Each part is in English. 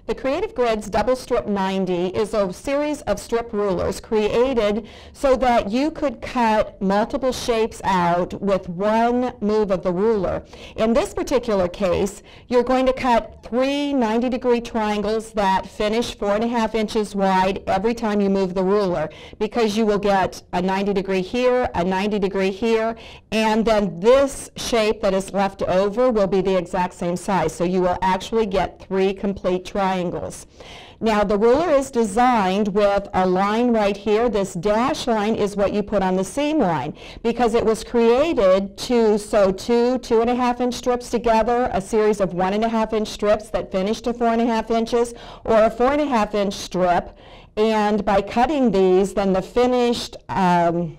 The Creative Grids Double Strip 90 is a series of strip rulers created so that you could cut multiple shapes out with one move of the ruler. In this particular case, you're going to cut 3 90-degree triangles that finish 4.5 inches wide every time you move the ruler, because you will get a 90-degree here, a 90-degree here, and then this shape that is left over will be the exact same size. So you will actually get 3 complete triangles. Now the ruler is designed with a line right here. This dash line is what you put on the seam line, because it was created to sew 2 2.5-inch strips together, a series of 1.5-inch strips that finish to 4.5 inches, or a 4.5-inch strip. And by cutting these, then the finished block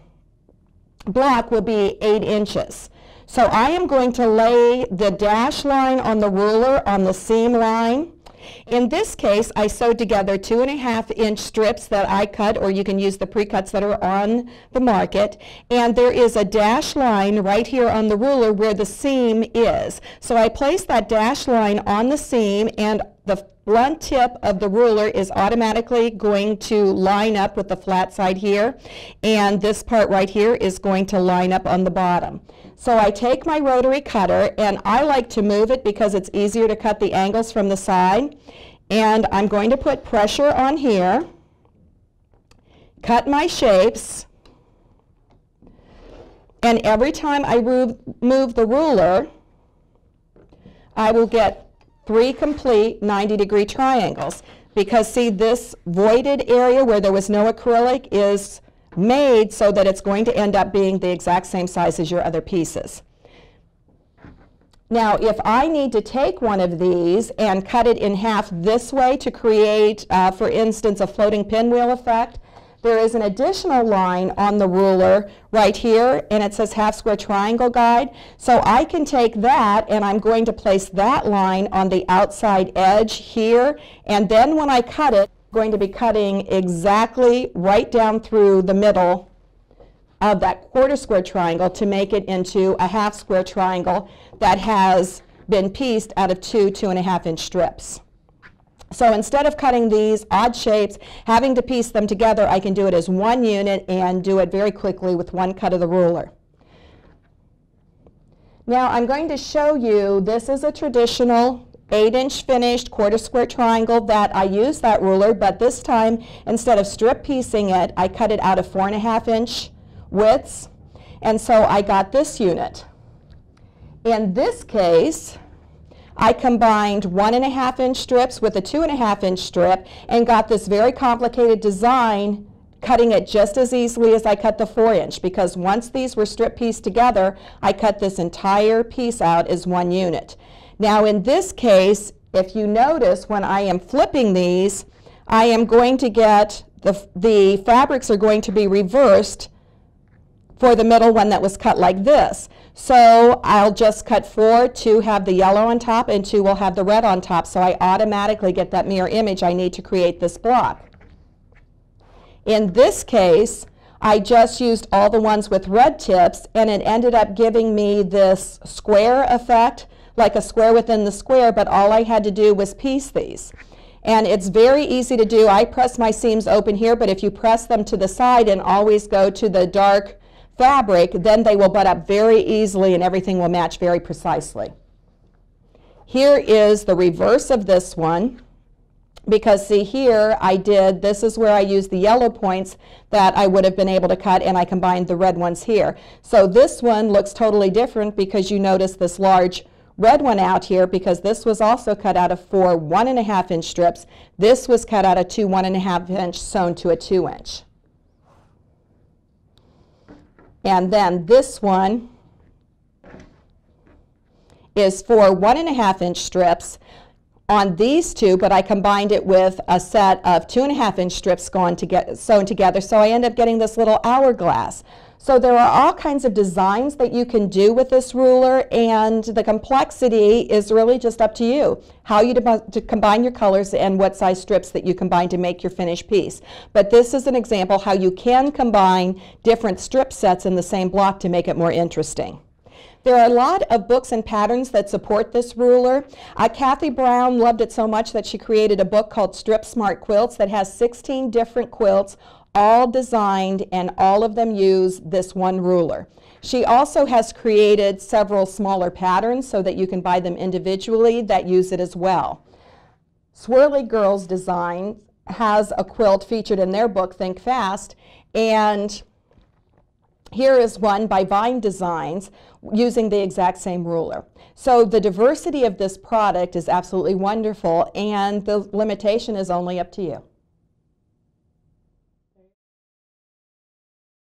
will be 8 inches. So I am going to lay the dash line on the ruler on the seam line. In this case, I sewed together 2.5-inch strips that I cut, or you can use the pre-cuts that are on the market. And there is a dash line right here on the ruler where the seam is. So I place that dash line on the seam, and the blunt tip of the ruler is automatically going to line up with the flat side here, and this part right here is going to line up on the bottom. So I take my rotary cutter, and I like to move it because it's easier to cut the angles from the side, and I'm going to put pressure on here, cut my shapes, and every time I move the ruler, I will get 3 complete 90-degree triangles, because see, this voided area where there was no acrylic is made so that it's going to end up being the exact same size as your other pieces. Now if I need to take one of these and cut it in half this way to create, for instance, a floating pinwheel effect, there is an additional line on the ruler right here, and it says half square triangle guide. So I can take that, and I'm going to place that line on the outside edge here, and then when I cut it, I'm going to be cutting exactly right down through the middle of that quarter square triangle to make it into a half square triangle that has been pieced out of 2 2.5-inch strips. So instead of cutting these odd shapes, having to piece them together, I can do it as one unit and do it very quickly with one cut of the ruler. Now I'm going to show you, this is a traditional 8-inch finished quarter square triangle that I use that ruler, but this time instead of strip piecing it, I cut it out of 4.5-inch widths, and so I got this unit. In this case, I combined 1.5-inch strips with a 2.5-inch strip and got this very complicated design, cutting it just as easily as I cut the 4-inch, because once these were strip pieced together, I cut this entire piece out as one unit. Now in this case, if you notice, when I am flipping these, I am going to get the fabrics are going to be reversed for the middle one that was cut like this. So I'll just cut 4, 2 have the yellow on top, and 2 will have the red on top, so I automatically get that mirror image I need to create this block. In this case, I just used all the ones with red tips, and it ended up giving me this square effect, like a square within the square, but all I had to do was piece these. And it's very easy to do. I press my seams open here, but if you press them to the side and always go to the dark fabric, then they will butt up very easily and everything will match very precisely. Here is the reverse of this one, because see here this is where I used the yellow points that I would have been able to cut, and I combined the red ones here. So this one looks totally different because you notice this large red one out here, because this was also cut out of 4 1.5-inch strips. This was cut out of 2 1.5-inch sewn to a 2-inch. And then this one is 4 1.5-inch strips on these two, but I combined it with a set of 2.5-inch strips sewn together, so I end up getting this little hourglass. So there are all kinds of designs that you can do with this ruler, and the complexity is really just up to you, how you to combine your colors and what size strips that you combine to make your finished piece. But this is an example how you can combine different strip sets in the same block to make it more interesting. There are a lot of books and patterns that support this ruler. Kathy Brown loved it so much that she created a book called Strip Smart Quilts that has 16 different quilts, all designed, and all of them use this one ruler. She also has created several smaller patterns so that you can buy them individually that use it as well. Swirly Girls Design has a quilt featured in their book, Think Fast, and here is one by Vine Designs using the exact same ruler. So the diversity of this product is absolutely wonderful, and the limitation is only up to you.